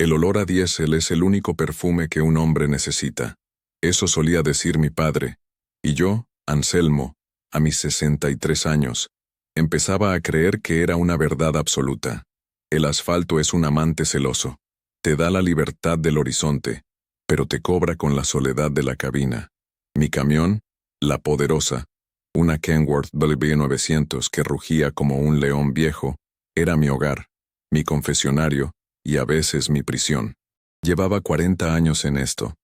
El olor a diésel es el único perfume que un hombre necesita. Eso solía decir mi padre. Y yo, Anselmo, a mis 63 años, empezaba a creer que era una verdad absoluta. El asfalto es un amante celoso. Te da la libertad del horizonte, pero te cobra con la soledad de la cabina. Mi camión, la Poderosa, una Kenworth W900 que rugía como un león viejo, era mi hogar, mi confesionario y a veces mi prisión. Llevaba 40 años en esto,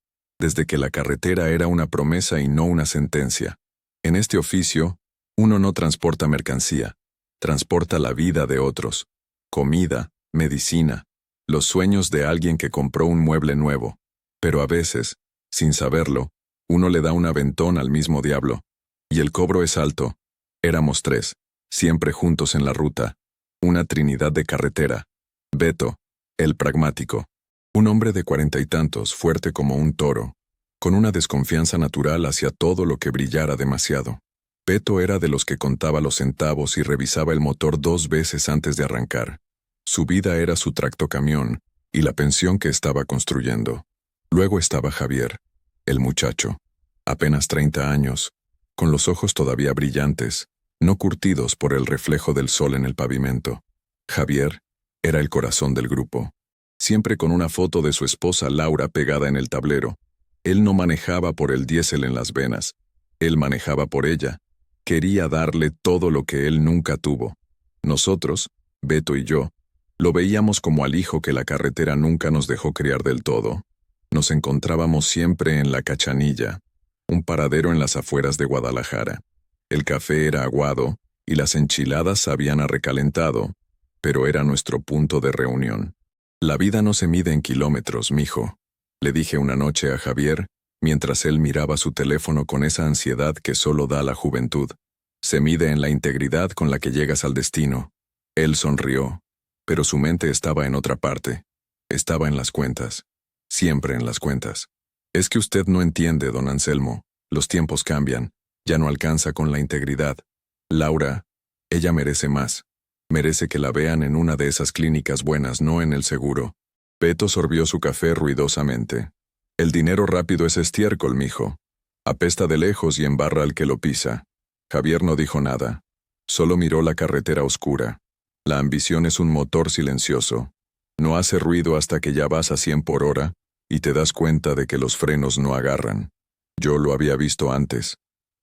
desde que la carretera era una promesa y no una sentencia. En este oficio, uno no transporta mercancía, transporta la vida de otros, comida, medicina, los sueños de alguien que compró un mueble nuevo. Pero a veces, sin saberlo, uno le da un aventón al mismo diablo. Y el cobro es alto. Éramos 3, siempre juntos en la ruta. Una trinidad de carretera. Beto, el pragmático. Un hombre de 40 y tantos, fuerte como un toro, con una desconfianza natural hacia todo lo que brillara demasiado. Beto era de los que contaba los centavos y revisaba el motor 2 veces antes de arrancar. Su vida era su tractocamión y la pensión que estaba construyendo. Luego estaba Javier, el muchacho, apenas 30 años, con los ojos todavía brillantes, no curtidos por el reflejo del sol en el pavimento. Javier era el corazón del grupo, siempre con una foto de su esposa Laura pegada en el tablero. Él no manejaba por el diésel en las venas, él manejaba por ella. Quería darle todo lo que él nunca tuvo. Nosotros, Beto y yo, lo veíamos como al hijo que la carretera nunca nos dejó criar del todo. Nos encontrábamos siempre en La Cachanilla, un paradero en las afueras de Guadalajara. El café era aguado y las enchiladas sabían a recalentado, pero era nuestro punto de reunión. La vida no se mide en kilómetros, mijo, le dije una noche a Javier, mientras él miraba su teléfono con esa ansiedad que solo da la juventud. Se mide en la integridad con la que llegas al destino. Él sonrió, pero su mente estaba en otra parte. Estaba en las cuentas. Siempre en las cuentas. Es que usted no entiende, don Anselmo. Los tiempos cambian. Ya no alcanza con la integridad. Laura, ella merece más. Merece que la vean en una de esas clínicas buenas, no en el seguro. Beto sorbió su café ruidosamente. El dinero rápido es estiércol, mijo. Apesta de lejos y embarra al que lo pisa. Javier no dijo nada. Solo miró la carretera oscura. La ambición es un motor silencioso. No hace ruido hasta que ya vas a 100 por hora y te das cuenta de que los frenos no agarran. Yo lo había visto antes.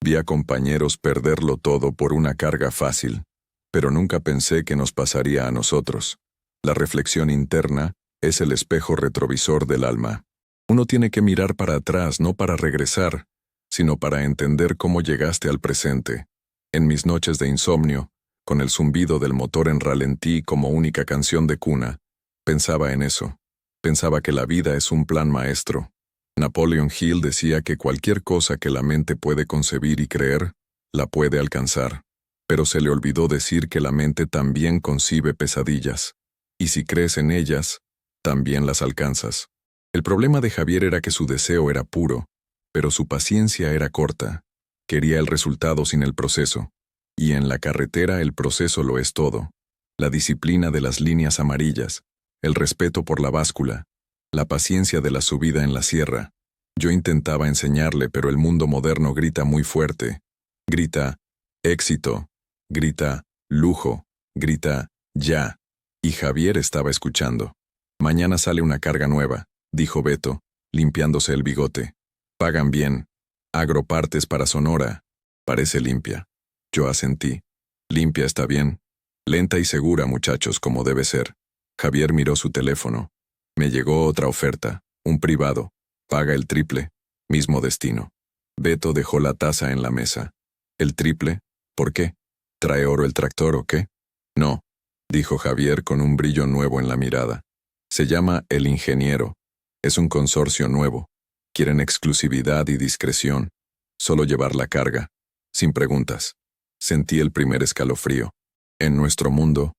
Vi a compañeros perderlo todo por una carga fácil, pero nunca pensé que nos pasaría a nosotros. La reflexión interna es el espejo retrovisor del alma. Uno tiene que mirar para atrás no para regresar, sino para entender cómo llegaste al presente. En mis noches de insomnio, con el zumbido del motor en ralentí como única canción de cuna, pensaba en eso. Pensaba que la vida es un plan maestro. Napoleon Hill decía que cualquier cosa que la mente puede concebir y creer, la puede alcanzar. Pero se le olvidó decir que la mente también concibe pesadillas. Y si crees en ellas, también las alcanzas. El problema de Javier era que su deseo era puro, pero su paciencia era corta. Quería el resultado sin el proceso. Y en la carretera el proceso lo es todo. La disciplina de las líneas amarillas, el respeto por la báscula, la paciencia de la subida en la sierra. Yo intentaba enseñarle, pero el mundo moderno grita muy fuerte. Grita, éxito. Grita, lujo. Grita, ya. Y Javier estaba escuchando. Mañana sale una carga nueva, dijo Beto, limpiándose el bigote. Pagan bien. Agropartes para Sonora. Parece limpia. Yo asentí. Limpia está bien. Lenta y segura, muchachos, como debe ser. Javier miró su teléfono. Me llegó otra oferta, un privado. Paga el triple. Mismo destino. Beto dejó la taza en la mesa. ¿El triple? ¿Por qué? ¿Trae oro el tractor o qué? No, dijo Javier con un brillo nuevo en la mirada. Se llama El Ingeniero. Es un consorcio nuevo. Quieren exclusividad y discreción. Solo llevar la carga, sin preguntas. Sentí el primer escalofrío. En nuestro mundo,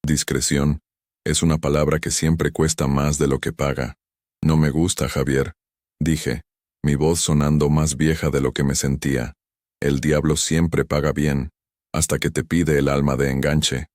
discreción es una palabra que siempre cuesta más de lo que paga. No me gusta, Javier, dije, mi voz sonando más vieja de lo que me sentía. El diablo siempre paga bien, hasta que te pide el alma de enganche.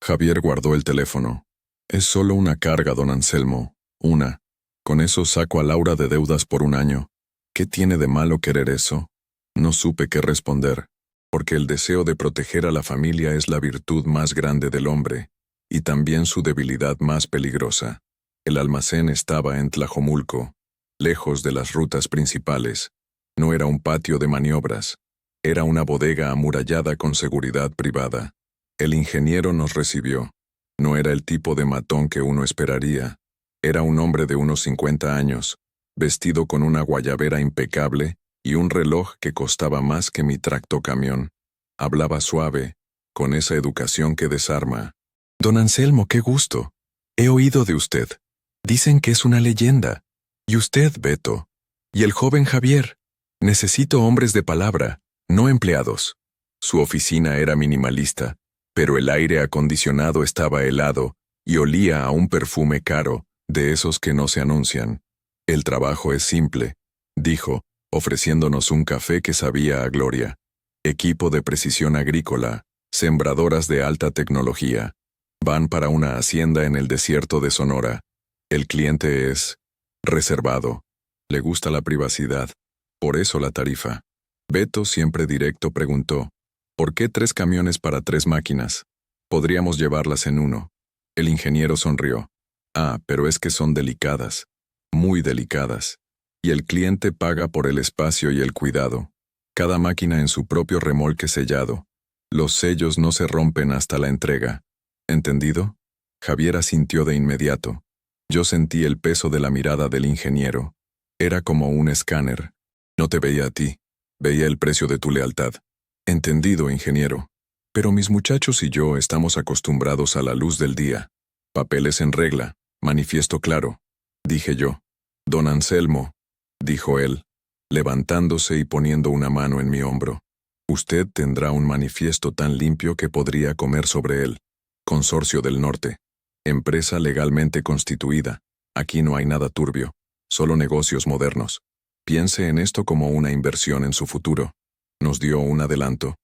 Javier guardó el teléfono. Es solo una carga, don Anselmo, Una. Con eso saco a Laura de deudas por un año. ¿Qué tiene de malo querer eso? No supe qué responder, porque el deseo de proteger a la familia es la virtud más grande del hombre, y también su debilidad más peligrosa. El almacén estaba en Tlajomulco, lejos de las rutas principales. No era un patio de maniobras, era una bodega amurallada con seguridad privada. El ingeniero nos recibió. No era el tipo de matón que uno esperaría. Era un hombre de unos 50 años, vestido con una guayabera impecable y un reloj que costaba más que mi tractocamión. Hablaba suave, con esa educación que desarma. Don Anselmo, qué gusto. He oído de usted. Dicen que es una leyenda. Y usted, Beto. Y el joven Javier. Necesito hombres de palabra, no empleados. Su oficina era minimalista, pero el aire acondicionado estaba helado y olía a un perfume caro, de esos que no se anuncian. El trabajo es simple, dijo, ofreciéndonos un café que sabía a gloria. Equipo de precisión agrícola, sembradoras de alta tecnología. Van para una hacienda en el desierto de Sonora. El cliente es reservado. Le gusta la privacidad. Por eso la tarifa. Beto, siempre directo, preguntó, ¿por qué 3 camiones para 3 máquinas? Podríamos llevarlas en uno. El ingeniero sonrió. Ah, pero es que son delicadas. Muy delicadas. Y el cliente paga por el espacio y el cuidado. Cada máquina en su propio remolque sellado. Los sellos no se rompen hasta la entrega. ¿Entendido? Javier asintió de inmediato. Yo sentí el peso de la mirada del ingeniero. Era como un escáner. No te veía a ti. Veía el precio de tu lealtad. Entendido, ingeniero. Pero mis muchachos y yo estamos acostumbrados a la luz del día. Papeles en regla, manifiesto claro, dije yo. Don Anselmo, dijo él, levantándose y poniendo una mano en mi hombro. Usted tendrá un manifiesto tan limpio que podría comer sobre él. Consorcio del Norte. Empresa legalmente constituida. Aquí no hay nada turbio, solo negocios modernos. Piense en esto como una inversión en su futuro. Nos dio un adelanto.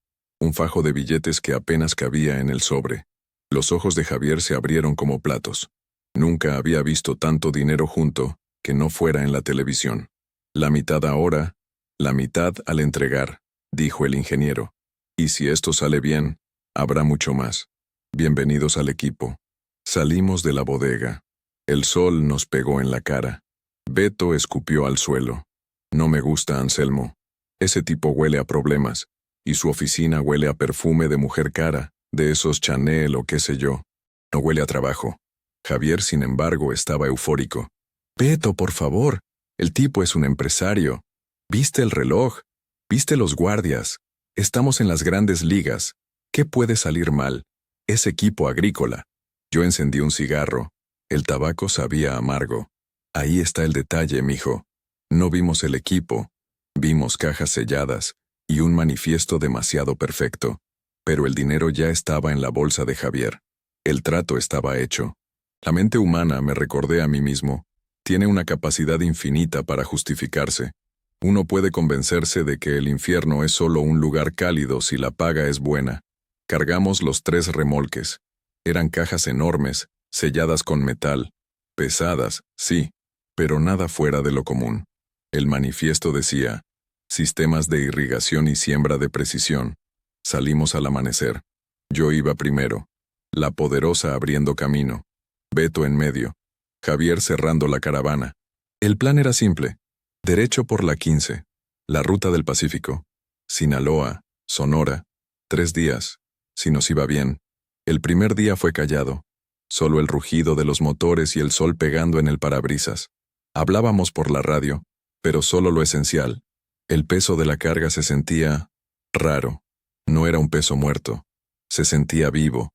Un fajo de billetes que apenas cabía en el sobre. Los ojos de Javier se abrieron como platos. Nunca había visto tanto dinero junto, que no fuera en la televisión. La mitad ahora, la mitad al entregar, dijo el ingeniero. Y si esto sale bien, habrá mucho más. Bienvenidos al equipo. Salimos de la bodega. El sol nos pegó en la cara. Beto escupió al suelo. No me gusta Anselmo. Ese tipo huele a problemas, y su oficina huele a perfume de mujer cara, de esos Chanel o qué sé yo. No huele a trabajo. Javier, sin embargo, estaba eufórico. Beto, por favor, el tipo es un empresario. ¿Viste el reloj? ¿Viste los guardias? Estamos en las grandes ligas. ¿Qué puede salir mal? Es equipo agrícola. Yo encendí un cigarro. El tabaco sabía amargo. Ahí está el detalle, mijo. No vimos el equipo. Vimos cajas selladas y un manifiesto demasiado perfecto. Pero el dinero ya estaba en la bolsa de Javier. El trato estaba hecho. La mente humana, me recordé a mí mismo, tiene una capacidad infinita para justificarse. Uno puede convencerse de que el infierno es solo un lugar cálido si la paga es buena. Cargamos los 3 remolques. Eran cajas enormes, selladas con metal. Pesadas, sí, pero nada fuera de lo común. El manifiesto decía, sistemas de irrigación y siembra de precisión. Salimos al amanecer. Yo iba primero. La poderosa abriendo camino. Beto en medio. Javier cerrando la caravana. El plan era simple. Derecho por la 15. La ruta del Pacífico. Sinaloa, Sonora. 3 días. Si nos iba bien. El primer día fue callado. Solo el rugido de los motores y el sol pegando en el parabrisas. Hablábamos por la radio, pero solo lo esencial. El peso de la carga se sentía raro. No era un peso muerto. Se sentía vivo,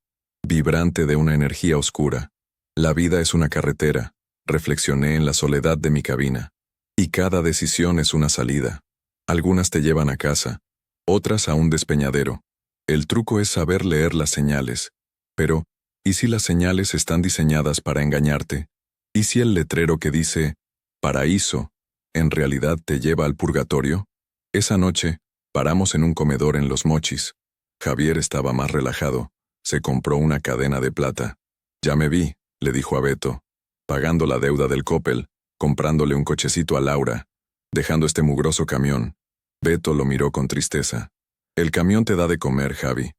vibrante de una energía oscura. La vida es una carretera, reflexioné en la soledad de mi cabina. Y cada decisión es una salida. Algunas te llevan a casa, otras a un despeñadero. El truco es saber leer las señales. Pero, ¿y si las señales están diseñadas para engañarte? ¿Y si el letrero que dice paraíso en realidad te lleva al purgatorio? Esa noche, paramos en un comedor en Los Mochis. Javier estaba más relajado. Se compró una cadena de plata. Ya me vi, le dijo a Beto. pagando la deuda del Coppel, comprándole un cochecito a Laura, dejando este mugroso camión. Beto lo miró con tristeza. El camión te da de comer, Javi.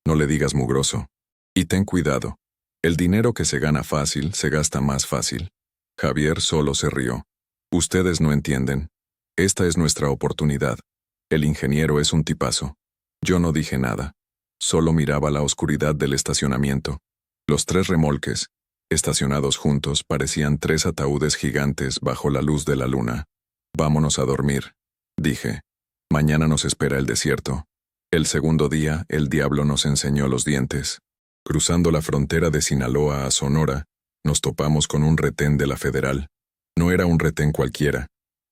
No le digas mugroso. Y ten cuidado. El dinero que se gana fácil se gasta más fácil. Javier solo se rió. Ustedes no entienden. Esta es nuestra oportunidad. El ingeniero es un tipazo. Yo no dije nada. Solo miraba la oscuridad del estacionamiento. Los 3 remolques, estacionados juntos, parecían 3 ataúdes gigantes bajo la luz de la luna. Vámonos a dormir, dije. Mañana nos espera el desierto. El segundo día, el diablo nos enseñó los dientes. Cruzando la frontera de Sinaloa a Sonora, nos topamos con un retén de la Federal. No era un retén cualquiera.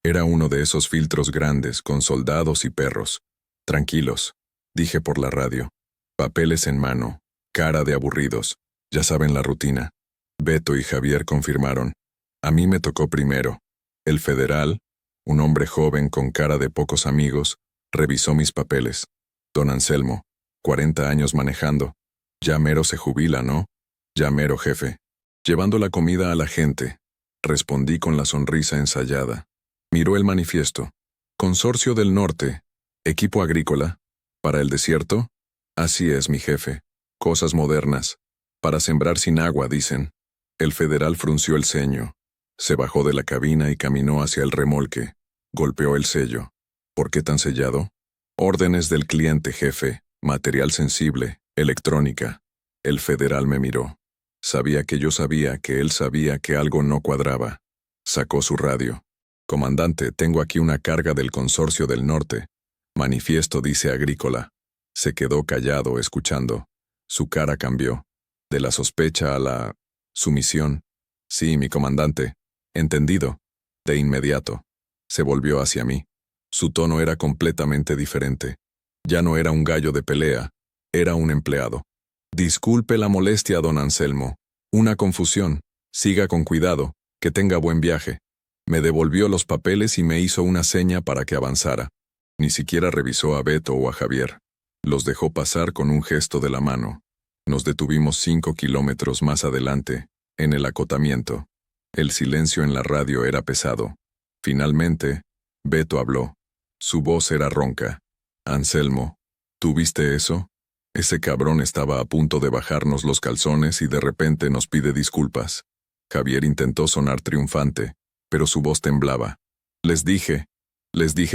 Era uno de esos filtros grandes con soldados y perros. Tranquilos, dije por la radio. Papeles en mano, cara de aburridos. Ya saben la rutina. Beto y Javier confirmaron. A mí me tocó primero. El Federal, un hombre joven con cara de pocos amigos, revisó mis papeles. Don Anselmo, 40 años manejando. Ya mero se jubila, ¿no? Ya mero, jefe. Llevando la comida a la gente. Respondí con la sonrisa ensayada. Miró el manifiesto. Consorcio del Norte. Equipo agrícola. ¿Para el desierto? Así es, mi jefe. Cosas modernas. Para sembrar sin agua, dicen. El Federal frunció el ceño. Se bajó de la cabina y caminó hacia el remolque. Golpeó el sello. ¿Por qué tan sellado? Órdenes del cliente, jefe. Material sensible. Electrónica. El Federal me miró. Sabía que yo sabía que él sabía que algo no cuadraba. Sacó su radio. Comandante, tengo aquí una carga del Consorcio del Norte. Manifiesto dice agrícola. Se quedó callado escuchando. Su cara cambió. De la sospecha a la sumisión. Sí, mi comandante. Entendido. De inmediato. Se volvió hacia mí. Su tono era completamente diferente. Ya no era un gallo de pelea. Era un empleado. Disculpe la molestia, don Anselmo. Una confusión. Siga con cuidado. Que tenga buen viaje. Me devolvió los papeles y me hizo una seña para que avanzara. Ni siquiera revisó a Beto o a Javier. Los dejó pasar con un gesto de la mano. Nos detuvimos 5 kilómetros más adelante, en el acotamiento. El silencio en la radio era pesado. Finalmente, Beto habló. Su voz era ronca. Anselmo, ¿tú viste eso? Ese cabrón estaba a punto de bajarnos los calzones y de repente nos pide disculpas. Javier intentó sonar triunfante, pero su voz temblaba. Les dije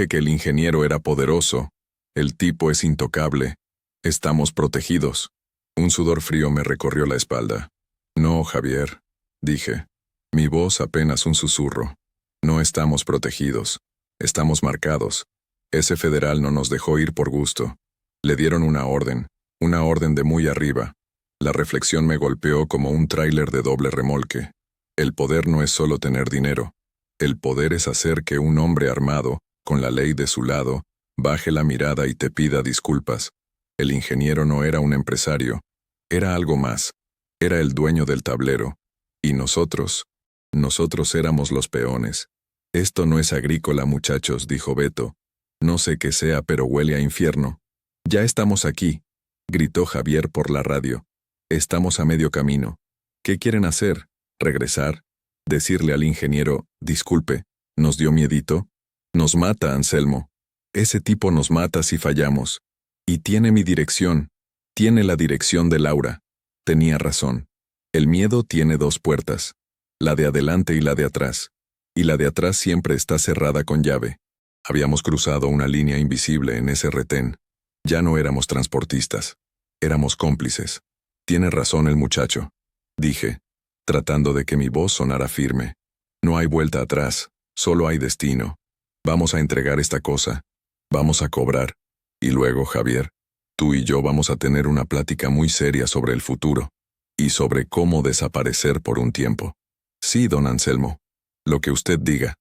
que el ingeniero era poderoso. El tipo es intocable. Estamos protegidos. Un sudor frío me recorrió la espalda. No, Javier, dije. Mi voz apenas un susurro. No estamos protegidos. Estamos marcados. Ese Federal no nos dejó ir por gusto. Le dieron una orden de muy arriba. La reflexión me golpeó como un tráiler de doble remolque. El poder no es solo tener dinero. El poder es hacer que un hombre armado, con la ley de su lado, baje la mirada y te pida disculpas. El ingeniero no era un empresario. Era algo más. Era el dueño del tablero. Y nosotros éramos los peones. Esto no es agrícola, muchachos, dijo Beto. No sé qué sea, pero huele a infierno. Ya estamos aquí, gritó Javier por la radio. Estamos a medio camino. ¿Qué quieren hacer? ¿Regresar? ¿Decirle al ingeniero, disculpe, nos dio miedito? Nos mata, Anselmo. Ese tipo nos mata si fallamos. Y tiene mi dirección. Tiene la dirección de Laura. Tenía razón. El miedo tiene 2 puertas. La de adelante y la de atrás. Y la de atrás siempre está cerrada con llave. Habíamos cruzado una línea invisible en ese retén. Ya no éramos transportistas. Éramos cómplices. Tiene razón el muchacho, dije, tratando de que mi voz sonara firme. No hay vuelta atrás, solo hay destino. Vamos a entregar esta cosa. Vamos a cobrar. Y luego, Javier, tú y yo vamos a tener una plática muy seria sobre el futuro. Y sobre cómo desaparecer por un tiempo. Sí, don Anselmo. Lo que usted diga.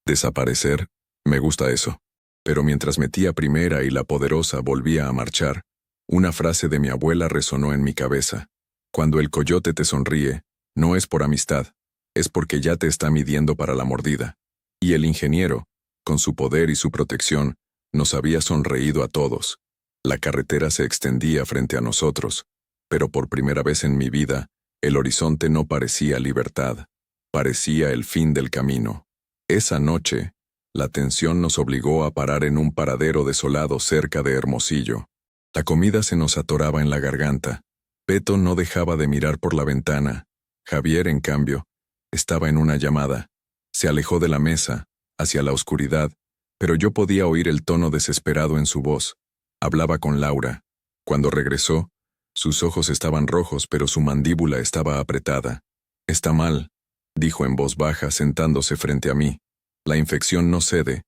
Desaparecer, me gusta eso. Pero mientras metía Primera y La Poderosa volvía a marchar, una frase de mi abuela resonó en mi cabeza. Cuando el coyote te sonríe, no es por amistad, es porque ya te está midiendo para la mordida. Y el ingeniero, con su poder y su protección, nos había sonreído a todos. La carretera se extendía frente a nosotros, pero por primera vez en mi vida, el horizonte no parecía libertad, Parecía el fin del camino. Esa noche, la tensión nos obligó a parar en un paradero desolado cerca de Hermosillo. La comida se nos atoraba en la garganta. Beto no dejaba de mirar por la ventana. Javier, en cambio, estaba en una llamada. Se alejó de la mesa, hacia la oscuridad, pero yo podía oír el tono desesperado en su voz. Hablaba con Laura. Cuando regresó, sus ojos estaban rojos, pero su mandíbula estaba apretada. «Está mal», dijo en voz baja, sentándose frente a mí. «La infección no cede.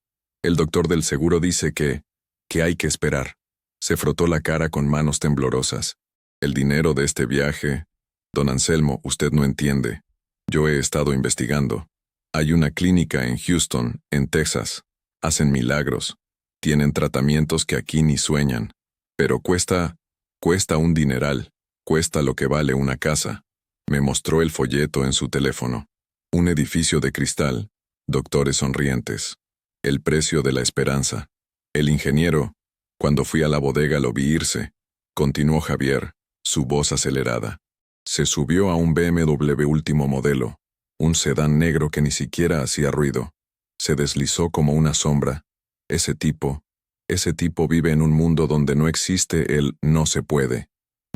El doctor del seguro dice que hay que esperar». Se frotó la cara con manos temblorosas. «El dinero de este viaje... Don Anselmo, usted no entiende. Yo he estado investigando. Hay una clínica en Houston, en Texas. Hacen milagros. Tienen tratamientos que aquí ni sueñan. Pero cuesta un dineral. Cuesta lo que vale una casa». Me mostró el folleto en su teléfono. Un edificio de cristal, doctores sonrientes. El precio de la esperanza. El ingeniero, cuando fui a la bodega lo vi irse. Continuó Javier, su voz acelerada. Se subió a un BMW último modelo, un sedán negro que ni siquiera hacía ruido. Se deslizó como una sombra. Ese tipo vive en un mundo donde no existe el no se puede.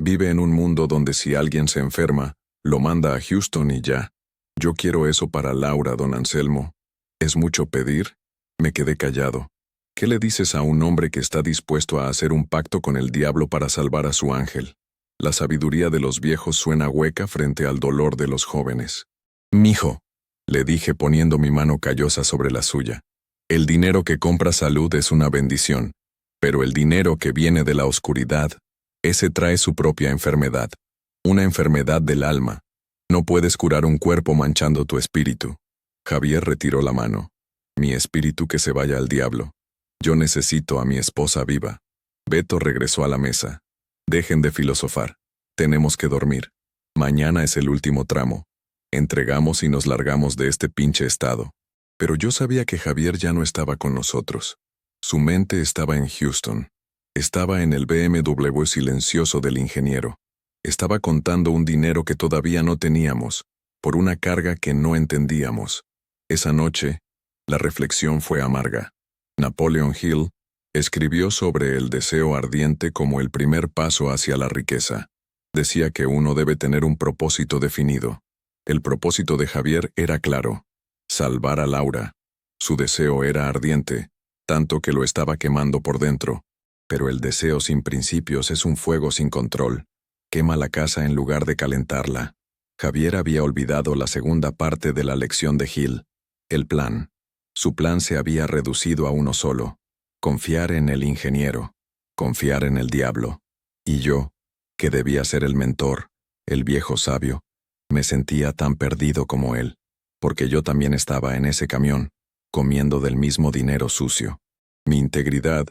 Vive en un mundo donde si alguien se enferma, lo manda a Houston y ya. Yo quiero eso para Laura, don Anselmo. ¿Es mucho pedir? Me quedé callado. ¿Qué le dices a un hombre que está dispuesto a hacer un pacto con el diablo para salvar a su ángel? La sabiduría de los viejos suena hueca frente al dolor de los jóvenes. «Mijo», le dije poniendo mi mano callosa sobre la suya. «El dinero que compra salud es una bendición, pero el dinero que viene de la oscuridad, ese trae su propia enfermedad. Una enfermedad del alma. No puedes curar un cuerpo manchando tu espíritu». Javier retiró la mano. «Mi espíritu que se vaya al diablo. Yo necesito a mi esposa viva». Beto regresó a la mesa. «Dejen de filosofar. Tenemos que dormir. Mañana es el último tramo. Entregamos y nos largamos de este pinche estado». Pero yo sabía que Javier ya no estaba con nosotros. Su mente estaba en Houston. Estaba en el BMW silencioso del ingeniero. Estaba contando un dinero que todavía no teníamos, por una carga que no entendíamos. Esa noche, la reflexión fue amarga. Napoleon Hill escribió sobre el deseo ardiente como el primer paso hacia la riqueza. Decía que uno debe tener un propósito definido. El propósito de Javier era claro: salvar a Laura. Su deseo era ardiente, tanto que lo estaba quemando por dentro. Pero el deseo sin principios es un fuego sin control. Quema la casa en lugar de calentarla. Javier había olvidado la segunda parte de la lección de Hill. El plan. Su plan se había reducido a uno solo: confiar en el ingeniero, confiar en el diablo. Y yo, que debía ser el mentor, el viejo sabio, me sentía tan perdido como él, porque yo también estaba en ese camión, comiendo del mismo dinero sucio. Mi integridad,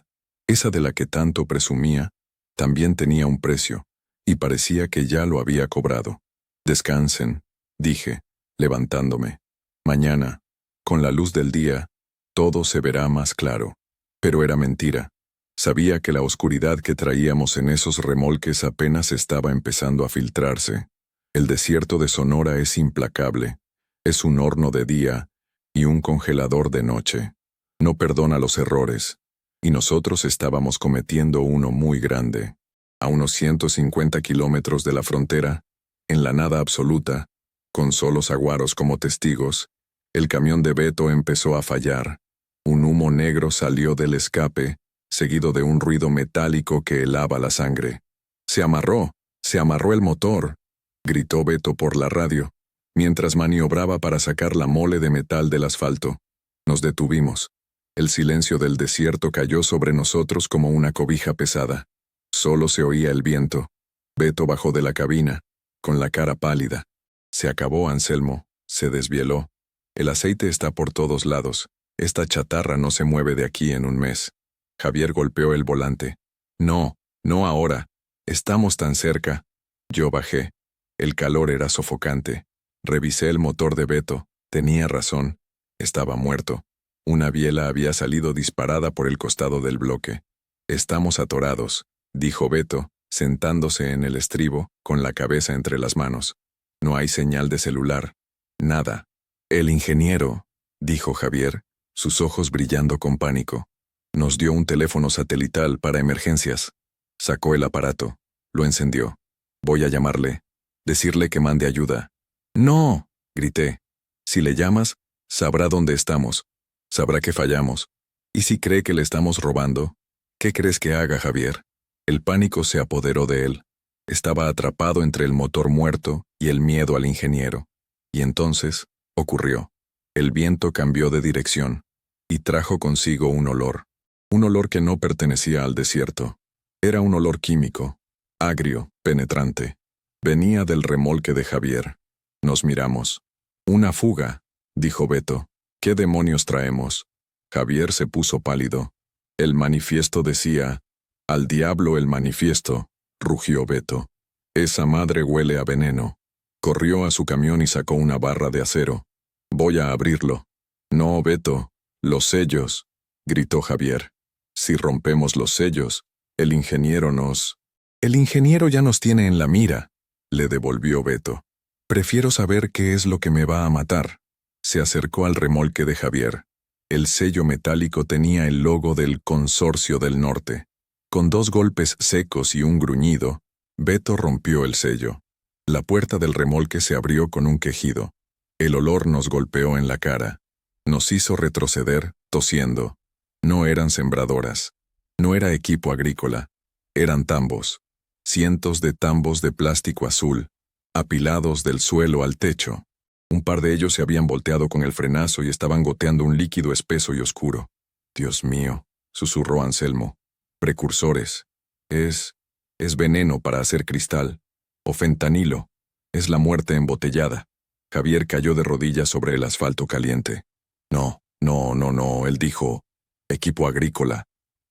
esa de la que tanto presumía, también tenía un precio, y parecía que ya lo había cobrado. «Descansen», dije, levantándome. «Mañana, con la luz del día, todo se verá más claro». Pero era mentira. Sabía que la oscuridad que traíamos en esos remolques apenas estaba empezando a filtrarse. El desierto de Sonora es implacable. Es un horno de día y un congelador de noche. No perdona los errores. Y nosotros estábamos cometiendo uno muy grande. A unos 150 kilómetros de la frontera, en la nada absoluta, con solo saguaros como testigos, el camión de Beto empezó a fallar. Un humo negro salió del escape, seguido de un ruido metálico que helaba la sangre. «Se amarró el motor», gritó Beto por la radio, mientras maniobraba para sacar la mole de metal del asfalto. Nos detuvimos. El silencio del desierto cayó sobre nosotros como una cobija pesada. Solo se oía el viento. Beto bajó de la cabina, con la cara pálida. «Se acabó, Anselmo», se desvieló. «El aceite está por todos lados. Esta chatarra no se mueve de aquí en un mes». Javier golpeó el volante. «No, no ahora. Estamos tan cerca». Yo bajé. El calor era sofocante. Revisé el motor de Beto. Tenía razón. Estaba muerto. Una biela había salido disparada por el costado del bloque. «Estamos atorados», dijo Beto, sentándose en el estribo, con la cabeza entre las manos. «No hay señal de celular. Nada. El ingeniero, dijo Javier, sus ojos brillando con pánico. Nos dio un teléfono satelital para emergencias. Sacó el aparato, lo encendió. Voy a llamarle. Decirle que mande ayuda. ¡No!, grité. Si le llamas, sabrá dónde estamos. Sabrá que fallamos. ¿Y si cree que le estamos robando? ¿Qué crees que haga, Javier? El pánico se apoderó de él. Estaba atrapado entre el motor muerto y el miedo al ingeniero. Y entonces, ocurrió. El viento cambió de dirección y trajo consigo un olor que no pertenecía al desierto. Era un olor químico, agrio, penetrante. Venía del remolque de Javier. Nos miramos. Una fuga, dijo Beto. ¿Qué demonios traemos? Javier se puso pálido. El manifiesto decía, al diablo el manifiesto, rugió Beto. Esa madre huele a veneno. Corrió a su camión y sacó una barra de acero. Voy a abrirlo. No, Beto, los sellos, gritó Javier. Si rompemos los sellos, el ingeniero nos... El ingeniero ya nos tiene en la mira, le devolvió Beto. Prefiero saber qué es lo que me va a matar. Se acercó al remolque de Javier. El sello metálico tenía el logo del Consorcio del Norte. Con 2 golpes secos y un gruñido, Beto rompió el sello. La puerta del remolque se abrió con un quejido. El olor nos golpeó en la cara. Nos hizo retroceder, tosiendo. No eran sembradoras. No era equipo agrícola. Eran tambos. Cientos de tambos de plástico azul, apilados del suelo al techo. Un par de ellos se habían volteado con el frenazo y estaban goteando un líquido espeso y oscuro. Dios mío, susurró Anselmo. Precursores. Es veneno para hacer cristal. O fentanilo. Es la muerte embotellada. Javier cayó de rodillas sobre el asfalto caliente. No, él dijo. Equipo agrícola.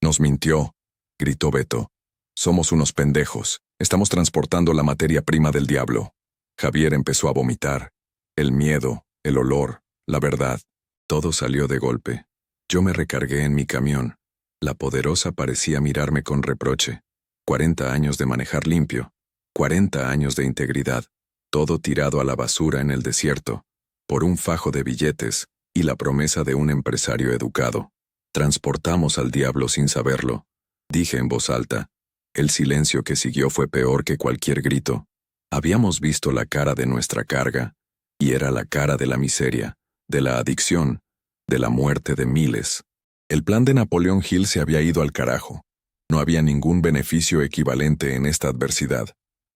Nos mintió, gritó Beto. Somos unos pendejos. Estamos transportando la materia prima del diablo. Javier empezó a vomitar. El miedo, el olor, la verdad. Todo salió de golpe. Yo me recargué en mi camión. La poderosa parecía mirarme con reproche. 40 años de manejar limpio. 40 años de integridad. Todo tirado a la basura en el desierto. Por un fajo de billetes y la promesa de un empresario educado. Transportamos al diablo sin saberlo. Dije en voz alta. El silencio que siguió fue peor que cualquier grito. Habíamos visto la cara de nuestra carga, y era la cara de la miseria, de la adicción, de la muerte de miles. El plan de Napoleón Hill se había ido al carajo. No había ningún beneficio equivalente en esta adversidad.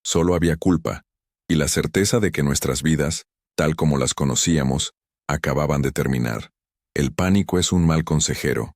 Solo había culpa, y la certeza de que nuestras vidas, tal como las conocíamos, acababan de terminar. El pánico es un mal consejero.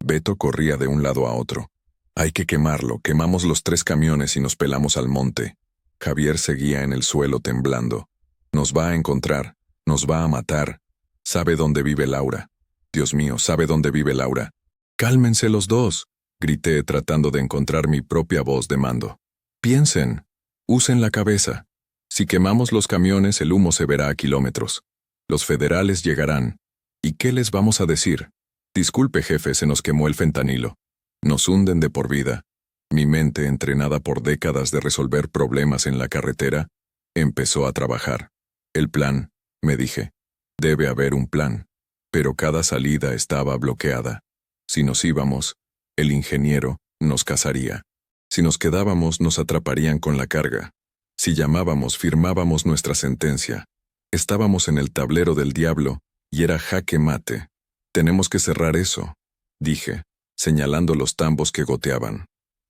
Beto corría de un lado a otro. Hay que quemarlo, quemamos los 3 camiones y nos pelamos al monte. Javier seguía en el suelo temblando. Nos va a encontrar, nos va a matar. ¿Sabe dónde vive Laura? Dios mío, ¿sabe dónde vive Laura? Cálmense los dos, grité tratando de encontrar mi propia voz de mando. Piensen, usen la cabeza. Si quemamos los camiones, el humo se verá a kilómetros. Los federales llegarán. ¿Y qué les vamos a decir? Disculpe, jefe, se nos quemó el fentanilo. Nos hunden de por vida. Mi mente, entrenada por décadas de resolver problemas en la carretera, empezó a trabajar. El plan, me dije. Debe haber un plan. Pero cada salida estaba bloqueada. Si nos íbamos, el ingeniero nos cazaría. Si nos quedábamos, nos atraparían con la carga. Si llamábamos, firmábamos nuestra sentencia. Estábamos en el tablero del diablo y era jaque mate. Tenemos que cerrar eso, dije, señalando los tambos que goteaban.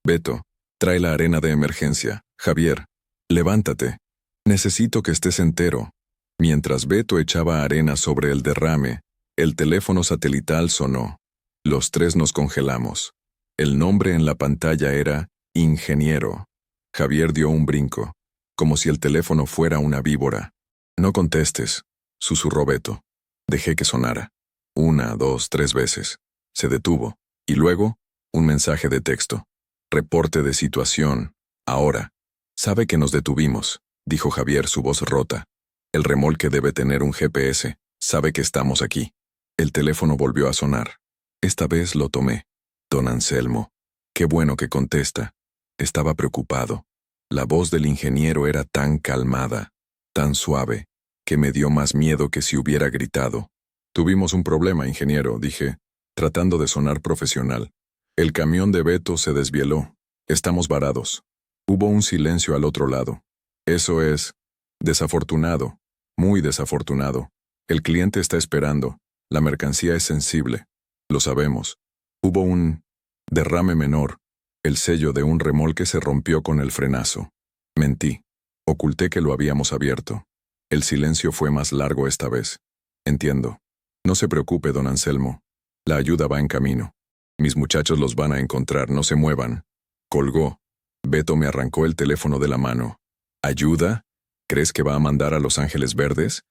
Beto, trae la arena de emergencia. Javier, levántate. Necesito que estés entero. Mientras Beto echaba arena sobre el derrame, el teléfono satelital sonó. Los 3 nos congelamos. El nombre en la pantalla era Ingeniero. Javier dio un brinco, como si el teléfono fuera una víbora. No contestes, susurró Beto. Dejé que sonara. 1, 2, 3 veces. Se detuvo. Y luego, un mensaje de texto. Reporte de situación. Ahora. Sabe que nos detuvimos, dijo Javier, su voz rota. El remolque debe tener un GPS. Sabe que estamos aquí. El teléfono volvió a sonar. Esta vez lo tomé. Don Anselmo. Qué bueno que contesta. Estaba preocupado. La voz del ingeniero era tan calmada, tan suave. que me dio más miedo que si hubiera gritado. Tuvimos un problema, ingeniero, dije, tratando de sonar profesional. El camión de Beto se desvieló. Estamos varados. Hubo un silencio al otro lado. Eso es desafortunado, muy desafortunado. El cliente está esperando. La mercancía es sensible. Lo sabemos. Hubo un derrame menor. El sello de un remolque se rompió con el frenazo. Mentí. Oculté que lo habíamos abierto. El silencio fue más largo esta vez. Entiendo. No se preocupe, don Anselmo. La ayuda va en camino. Mis muchachos los van a encontrar, no se muevan. Colgó. Beto me arrancó el teléfono de la mano. ¿Ayuda? ¿Crees que va a mandar a los Ángeles Verdes?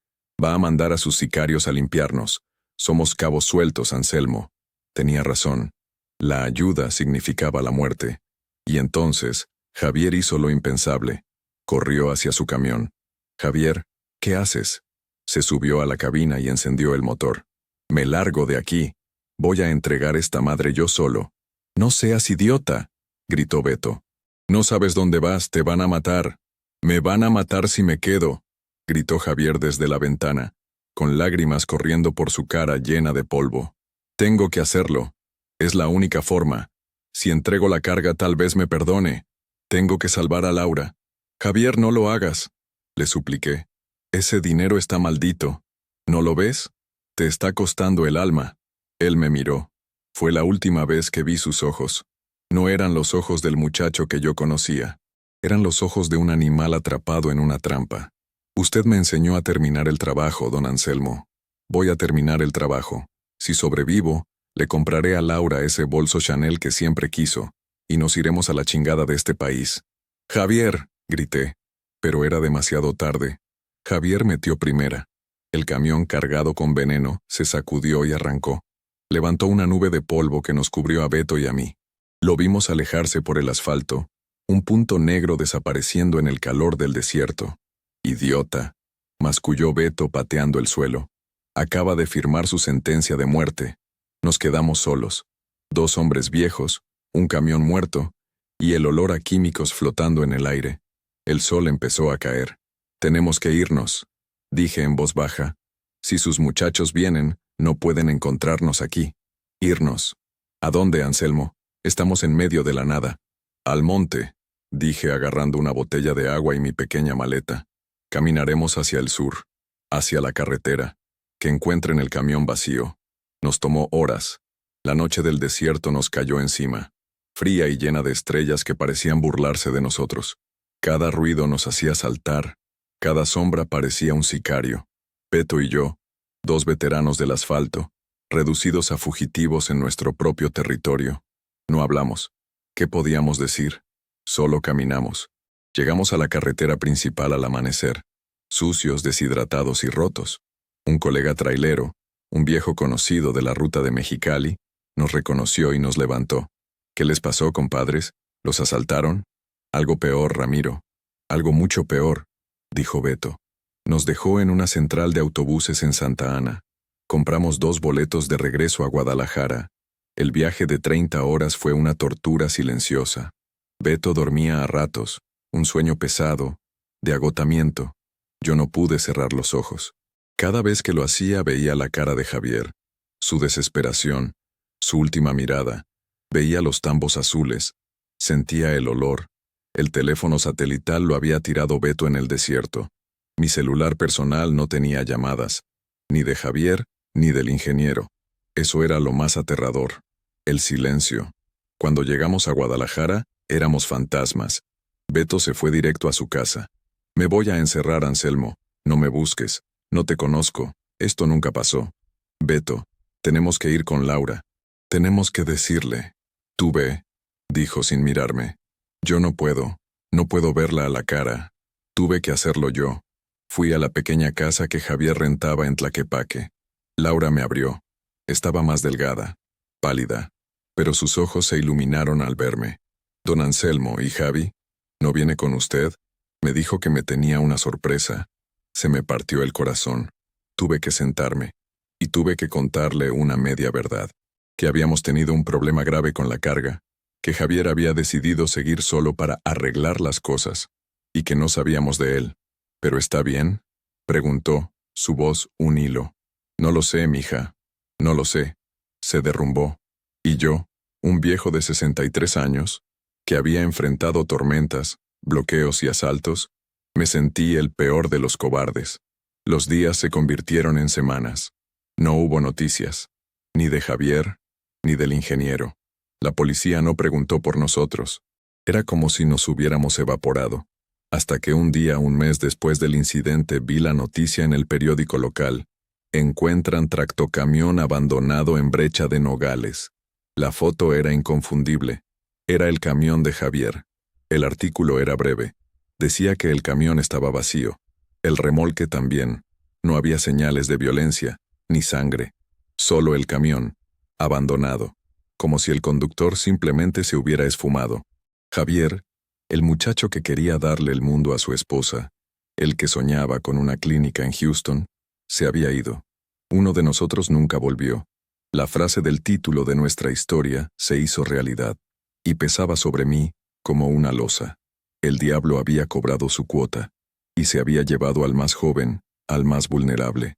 Va a mandar a sus sicarios a limpiarnos. Somos cabos sueltos, Anselmo. Tenía razón. La ayuda significaba la muerte. Y entonces, Javier hizo lo impensable. Corrió hacia su camión. Javier, ¿qué haces? Se subió a la cabina y encendió el motor. Me largo de aquí. Voy a entregar esta madre yo solo. No seas idiota, gritó Beto. No sabes dónde vas, te van a matar. Me van a matar si me quedo, gritó Javier desde la ventana, con lágrimas corriendo por su cara llena de polvo. Tengo que hacerlo. Es la única forma. Si entrego la carga tal vez me perdone. Tengo que salvar a Laura. Javier, no lo hagas, le supliqué. Ese dinero está maldito. ¿No lo ves? Te está costando el alma. Él me miró. Fue la última vez que vi sus ojos. No eran los ojos del muchacho que yo conocía. Eran los ojos de un animal atrapado en una trampa. Usted me enseñó a terminar el trabajo, don Anselmo. Voy a terminar el trabajo. Si sobrevivo, le compraré a Laura ese bolso Chanel que siempre quiso, y nos iremos a la chingada de este país. Javier, grité. Pero era demasiado tarde. Javier metió primera. El camión cargado con veneno se sacudió y arrancó. Levantó una nube de polvo que nos cubrió a Beto y a mí. Lo vimos alejarse por el asfalto, un punto negro desapareciendo en el calor del desierto. Idiota, masculló Beto pateando el suelo. Acaba de firmar su sentencia de muerte. Nos quedamos solos. 2 hombres viejos, un camión muerto, y el olor a químicos flotando en el aire. El sol empezó a caer. Tenemos que irnos, dije en voz baja. Si sus muchachos vienen, no pueden encontrarnos aquí. Irnos. ¿A dónde, Anselmo? Estamos en medio de la nada. Al monte, dije agarrando una botella de agua y mi pequeña maleta. Caminaremos hacia el sur, hacia la carretera. Que encuentren el camión vacío. Nos tomó horas. La noche del desierto nos cayó encima, fría y llena de estrellas que parecían burlarse de nosotros. Cada ruido nos hacía saltar, cada sombra parecía un sicario. Beto y yo, 2 veteranos del asfalto, reducidos a fugitivos en nuestro propio territorio. No hablamos. ¿Qué podíamos decir? Solo caminamos. Llegamos a la carretera principal al amanecer, sucios, deshidratados y rotos. Un colega trailero, un viejo conocido de la ruta de Mexicali, nos reconoció y nos levantó. ¿Qué les pasó, compadres? ¿Los asaltaron? Algo peor, Ramiro. Algo mucho peor, dijo Beto. Nos dejó en una central de autobuses en Santa Ana. Compramos 2 boletos de regreso a Guadalajara. El viaje de 30 horas fue una tortura silenciosa. Beto dormía a ratos, un sueño pesado, de agotamiento. Yo no pude cerrar los ojos. Cada vez que lo hacía veía la cara de Javier, su desesperación, su última mirada. Veía los tambos azules, sentía el olor. El teléfono satelital lo había tirado Beto en el desierto. Mi celular personal no tenía llamadas, ni de Javier, ni del ingeniero. Eso era lo más aterrador. El silencio. Cuando llegamos a Guadalajara, éramos fantasmas. Beto se fue directo a su casa. Me voy a encerrar, Anselmo. No me busques. No te conozco. Esto nunca pasó. Beto, tenemos que ir con Laura. Tenemos que decirle. Tú ve, dijo sin mirarme. Yo no puedo verla a la cara. Tuve que hacerlo yo. Fui a la pequeña casa que Javier rentaba en Tlaquepaque. Laura me abrió. Estaba más delgada, pálida, pero sus ojos se iluminaron al verme. Don Anselmo, ¿y Javi? ¿No viene con usted? Me dijo que me tenía una sorpresa. Se me partió el corazón. Tuve que sentarme, y tuve que contarle una media verdad. Que habíamos tenido un problema grave con la carga, que Javier había decidido seguir solo para arreglar las cosas, y que no sabíamos de él. ¿Pero está bien?, Preguntó, su voz un hilo. No lo sé, mija. No lo sé. Se derrumbó. Y yo, un viejo de 63 años, que había enfrentado tormentas, bloqueos y asaltos, me sentí el peor de los cobardes. Los días se convirtieron en semanas. No hubo noticias, ni de Javier, ni del ingeniero. La policía no preguntó por nosotros. Era como si nos hubiéramos evaporado. Hasta que un día, un mes después del incidente, vi la noticia en el periódico local. Encuentran tractocamión abandonado en brecha de Nogales. La foto era inconfundible. Era el camión de Javier. El artículo era breve. Decía que el camión estaba vacío. El remolque también. No había señales de violencia, ni sangre. Solo el camión, abandonado, como si el conductor simplemente se hubiera esfumado. Javier, el muchacho que quería darle el mundo a su esposa, el que soñaba con una clínica en Houston, se había ido. Uno de nosotros nunca volvió. La frase del título de nuestra historia se hizo realidad, y pesaba sobre mí como una losa. El diablo había cobrado su cuota, y se había llevado al más joven, al más vulnerable.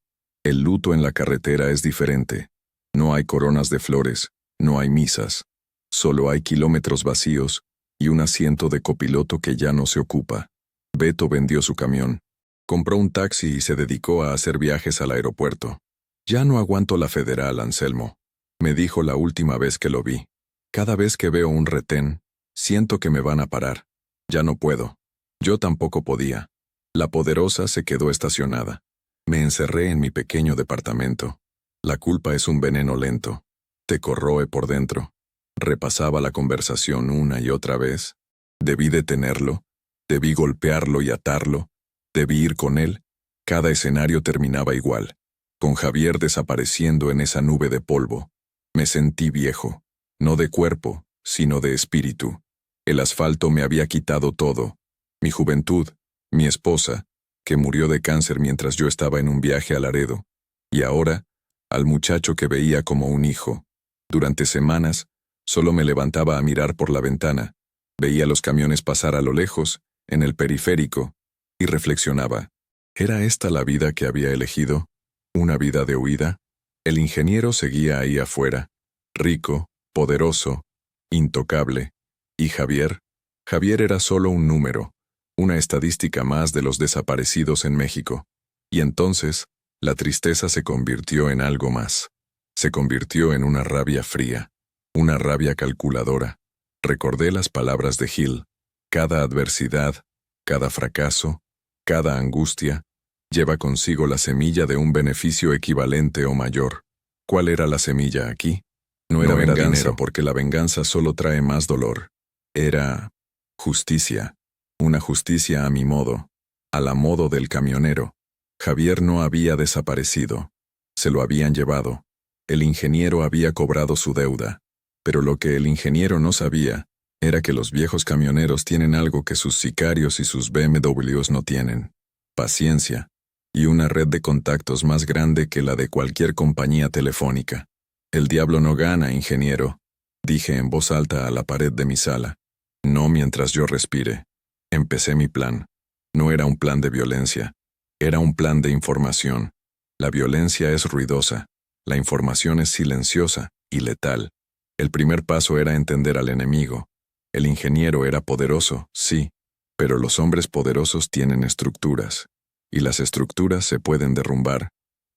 El luto en la carretera es diferente. No hay coronas de flores, no hay misas. Solo hay kilómetros vacíos y un asiento de copiloto que ya no se ocupa. Beto vendió su camión. Compró un taxi y se dedicó a hacer viajes al aeropuerto. Ya no aguanto la federal, Anselmo, me dijo la última vez que lo vi. Cada vez que veo un retén, siento que me van a parar. Ya no puedo. Yo tampoco podía. La poderosa se quedó estacionada. Me encerré en mi pequeño departamento. La culpa es un veneno lento. Te corroe por dentro. Repasaba la conversación una y otra vez. Debí detenerlo. Debí golpearlo y atarlo. Debí ir con él. Cada escenario terminaba igual, con Javier desapareciendo en esa nube de polvo. Me sentí viejo, no de cuerpo, sino de espíritu. El asfalto me había quitado todo. Mi juventud, mi esposa, que murió de cáncer mientras yo estaba en un viaje a Laredo. Y ahora, al muchacho que veía como un hijo. Durante semanas, solo me levantaba a mirar por la ventana. Veía los camiones pasar a lo lejos, en el periférico, y reflexionaba. ¿Era esta la vida que había elegido? ¿Una vida de huida? El ingeniero seguía ahí afuera, rico, poderoso, intocable. ¿Y Javier? Javier era solo un número, una estadística más de los desaparecidos en México. Y entonces, la tristeza se convirtió en algo más. Se convirtió en una rabia fría, una rabia calculadora. Recordé las palabras de Gil. Cada adversidad, cada fracaso, cada angustia, lleva consigo la semilla de un beneficio equivalente o mayor. ¿Cuál era la semilla aquí? No era venganza, dinero, porque la venganza solo trae más dolor. Era justicia. Una justicia a mi modo, a la modo del camionero. Javier no había desaparecido. Se lo habían llevado. El ingeniero había cobrado su deuda. Pero lo que el ingeniero no sabía era que los viejos camioneros tienen algo que sus sicarios y sus BMWs no tienen. Paciencia. Y una red de contactos más grande que la de cualquier compañía telefónica. El diablo no gana, ingeniero, dije en voz alta a la pared de mi sala. No mientras yo respire. Empecé mi plan. No era un plan de violencia. Era un plan de información. La violencia es ruidosa. La información es silenciosa y letal. El primer paso era entender al enemigo. El ingeniero era poderoso, sí, pero los hombres poderosos tienen estructuras. Y las estructuras se pueden derrumbar.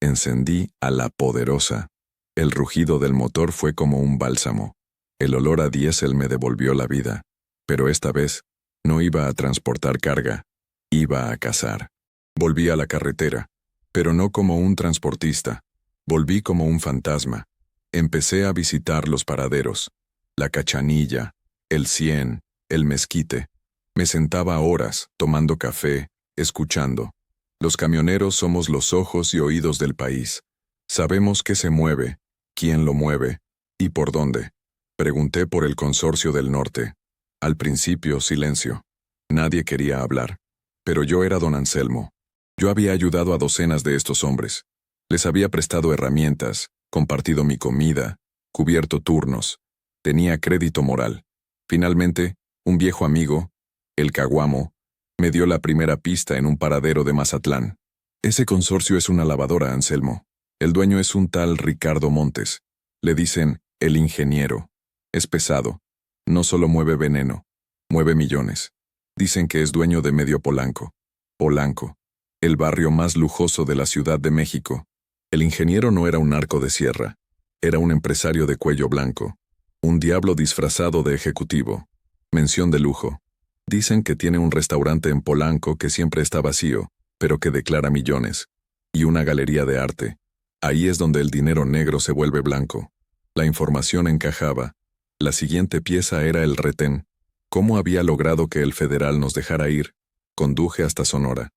Encendí a la poderosa. El rugido del motor fue como un bálsamo. El olor a diésel me devolvió la vida. Pero esta vez, no iba a transportar carga. Iba a cazar. Volví a la carretera, pero no como un transportista. Volví como un fantasma. Empecé a visitar los paraderos. La Cachanilla, el Cien, el Mezquite. Me sentaba horas, tomando café, escuchando. Los camioneros somos los ojos y oídos del país. Sabemos qué se mueve, quién lo mueve, y por dónde. Pregunté por el Consorcio del Norte. Al principio, silencio. Nadie quería hablar. Pero yo era don Anselmo. Yo había ayudado a docenas de estos hombres. Les había prestado herramientas, compartido mi comida, cubierto turnos. Tenía crédito moral. Finalmente, un viejo amigo, el Caguamo, me dio la primera pista en un paradero de Mazatlán. Ese consorcio es una lavadora, Anselmo. El dueño es un tal Ricardo Montes. Le dicen el ingeniero. Es pesado. No solo mueve veneno, mueve millones. Dicen que es dueño de medio Polanco. Polanco, el barrio más lujoso de la Ciudad de México. El ingeniero no era un narco de sierra. Era un empresario de cuello blanco. Un diablo disfrazado de ejecutivo. Mención de lujo. Dicen que tiene un restaurante en Polanco que siempre está vacío, pero que declara millones. Y una galería de arte. Ahí es donde el dinero negro se vuelve blanco. La información encajaba. La siguiente pieza era el retén. ¿Cómo había logrado que el federal nos dejara ir? Conduje hasta Sonora.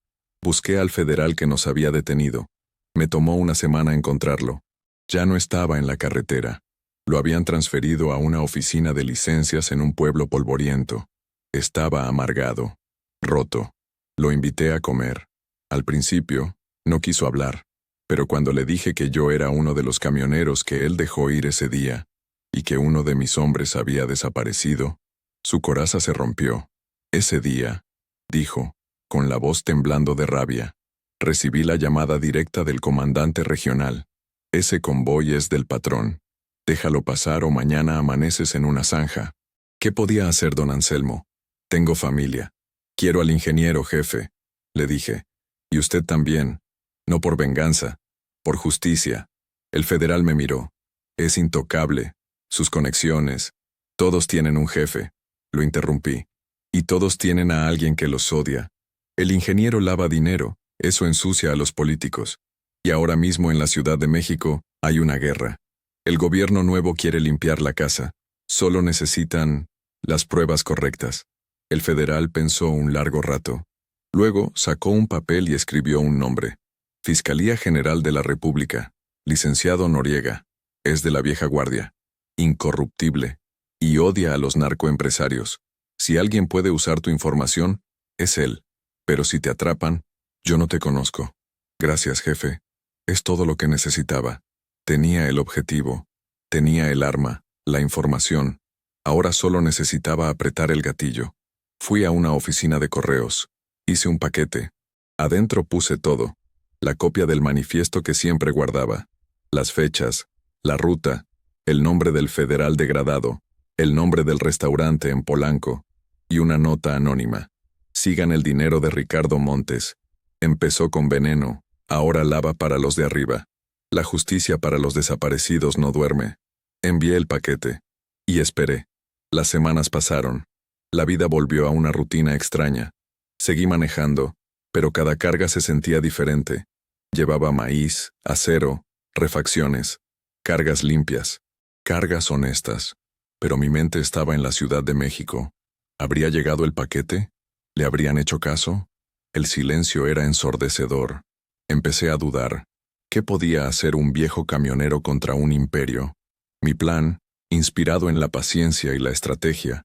Busqué al federal que nos había detenido. Me tomó una semana encontrarlo. Ya no estaba en la carretera. Lo habían transferido a una oficina de licencias en un pueblo polvoriento. Estaba amargado, roto. Lo invité a comer. Al principio, no quiso hablar, pero cuando le dije que yo era uno de los camioneros que él dejó ir ese día, y que uno de mis hombres había desaparecido, su coraza se rompió. Ese día, dijo, con la voz temblando de rabia, recibí la llamada directa del comandante regional. Ese convoy es del patrón. Déjalo pasar o mañana amaneces en una zanja. ¿Qué podía hacer don Anselmo? Tengo familia. Quiero al ingeniero, jefe, le dije. Y usted también. No por venganza, por justicia. El federal me miró. Es intocable. Sus conexiones. Todos tienen un jefe. Lo interrumpí. Y todos tienen a alguien que los odia. El ingeniero lava dinero. Eso ensucia a los políticos. Y ahora mismo en la Ciudad de México hay una guerra. El gobierno nuevo quiere limpiar la casa. Solo necesitan las pruebas correctas. El federal pensó un largo rato. Luego sacó un papel y escribió un nombre. Fiscalía General de la República. Licenciado Noriega. Es de la vieja guardia. Incorruptible. Y odia a los narcoempresarios. Si alguien puede usar tu información, es él. Pero si te atrapan, yo no te conozco. Gracias, jefe. Es todo lo que necesitaba. Tenía el objetivo. Tenía el arma, la información. Ahora solo necesitaba apretar el gatillo. Fui a una oficina de correos. Hice un paquete. Adentro puse todo. La copia del manifiesto que siempre guardaba. Las fechas, la ruta, el nombre del federal degradado, el nombre del restaurante en Polanco, y una nota anónima. Sigan el dinero de Ricardo Montes. Empezó con veneno, ahora lava para los de arriba. La justicia para los desaparecidos no duerme. Envié el paquete. Y esperé. Las semanas pasaron. La vida volvió a una rutina extraña. Seguí manejando, pero cada carga se sentía diferente. Llevaba maíz, acero, refacciones, cargas limpias, cargas honestas. Pero mi mente estaba en la Ciudad de México. ¿Habría llegado el paquete? ¿Le habrían hecho caso? El silencio era ensordecedor. Empecé a dudar. ¿Qué podía hacer un viejo camionero contra un imperio? Mi plan, inspirado en la paciencia y la estrategia,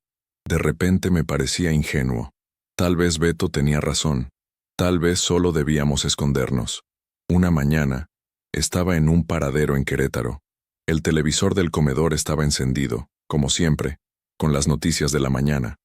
de repente me parecía ingenuo. Tal vez Beto tenía razón. Tal vez solo debíamos escondernos. Una mañana, estaba en un paradero en Querétaro. El televisor del comedor estaba encendido, como siempre, con las noticias de la mañana.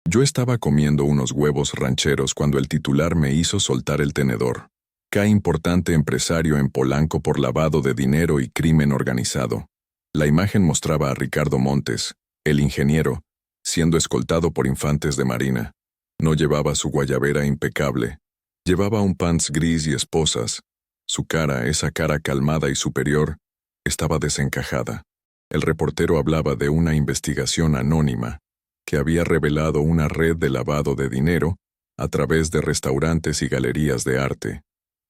Yo estaba comiendo unos huevos rancheros cuando el titular me hizo soltar el tenedor. Cae importante empresario en Polanco por lavado de dinero y crimen organizado. La imagen mostraba a Ricardo Montes, el ingeniero, siendo escoltado por infantes de marina. No llevaba su guayabera impecable. Llevaba un pants gris y esposas. Su cara, esa cara calmada y superior, estaba desencajada. El reportero hablaba de una investigación anónima que había revelado una red de lavado de dinero a través de restaurantes y galerías de arte.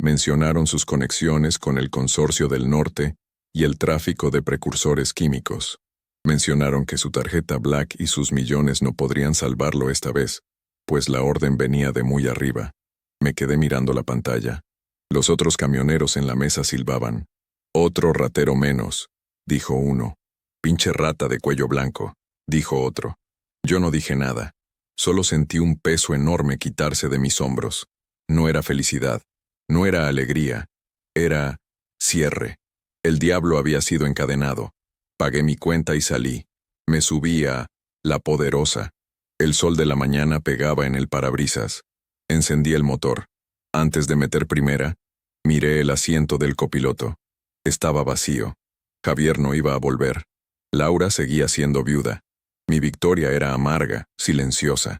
Mencionaron sus conexiones con el Consorcio del Norte y el tráfico de precursores químicos. Mencionaron que su tarjeta Black y sus millones no podrían salvarlo esta vez, pues la orden venía de muy arriba. Me quedé mirando la pantalla. Los otros camioneros en la mesa silbaban. Otro ratero menos, dijo uno. Pinche rata de cuello blanco, dijo otro. Yo no dije nada. Solo sentí un peso enorme quitarse de mis hombros. No era felicidad. No era alegría. Era cierre. El diablo había sido encadenado. Pagué mi cuenta y salí. Me subí a La Poderosa. El sol de la mañana pegaba en el parabrisas. Encendí el motor. Antes de meter primera, Miré el asiento del copiloto. Estaba vacío. Javier no iba a volver. Laura seguía siendo viuda. Mi victoria era amarga, silenciosa.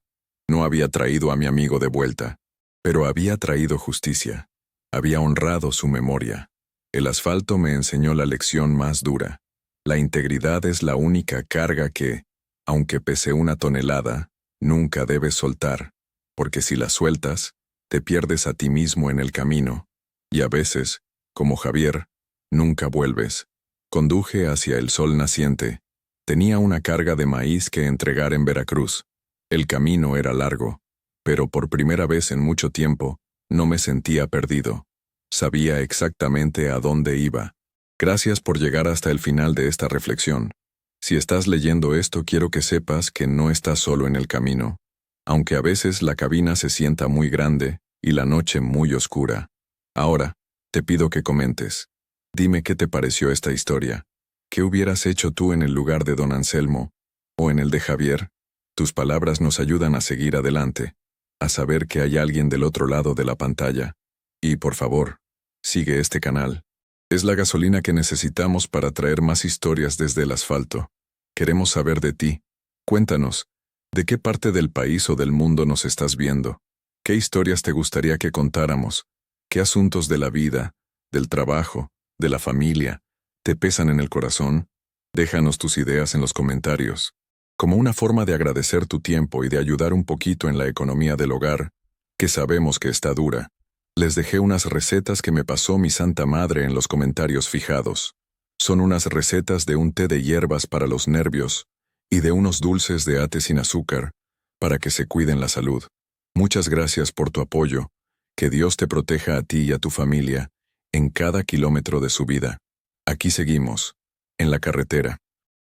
No había traído a mi amigo de vuelta, pero había traído justicia. Había honrado su memoria. El asfalto me enseñó la lección más dura. La integridad es la única carga que, aunque pese 1 tonelada, nunca debes soltar, porque si la sueltas, te pierdes a ti mismo en el camino, y a veces, como Javier, nunca vuelves. Conduje hacia el sol naciente. Tenía una carga de maíz que entregar en Veracruz. El camino era largo, pero por primera vez en mucho tiempo, no me sentía perdido. Sabía exactamente a dónde iba. Gracias por llegar hasta el final de esta reflexión. Si estás leyendo esto, quiero que sepas que no estás solo en el camino, aunque a veces la cabina se sienta muy grande y la noche muy oscura. Ahora, te pido que comentes. Dime qué te pareció esta historia. ¿Qué hubieras hecho tú en el lugar de don Anselmo? ¿O en el de Javier? Tus palabras nos ayudan a seguir adelante, a saber que hay alguien del otro lado de la pantalla. Y, por favor, sigue este canal. Es la gasolina que necesitamos para traer más historias desde el asfalto. Queremos saber de ti. Cuéntanos, ¿de qué parte del país o del mundo nos estás viendo? ¿Qué historias te gustaría que contáramos? ¿Qué asuntos de la vida, del trabajo, de la familia, te pesan en el corazón? Déjanos tus ideas en los comentarios. Como una forma de agradecer tu tiempo y de ayudar un poquito en la economía del hogar, que sabemos que está dura, les dejé unas recetas que me pasó mi Santa Madre en los comentarios fijados. Son unas recetas de un té de hierbas para los nervios y de unos dulces de ate sin azúcar, para que se cuiden la salud. Muchas gracias por tu apoyo. Que Dios te proteja a ti y a tu familia en cada kilómetro de su vida. Aquí seguimos, en la carretera.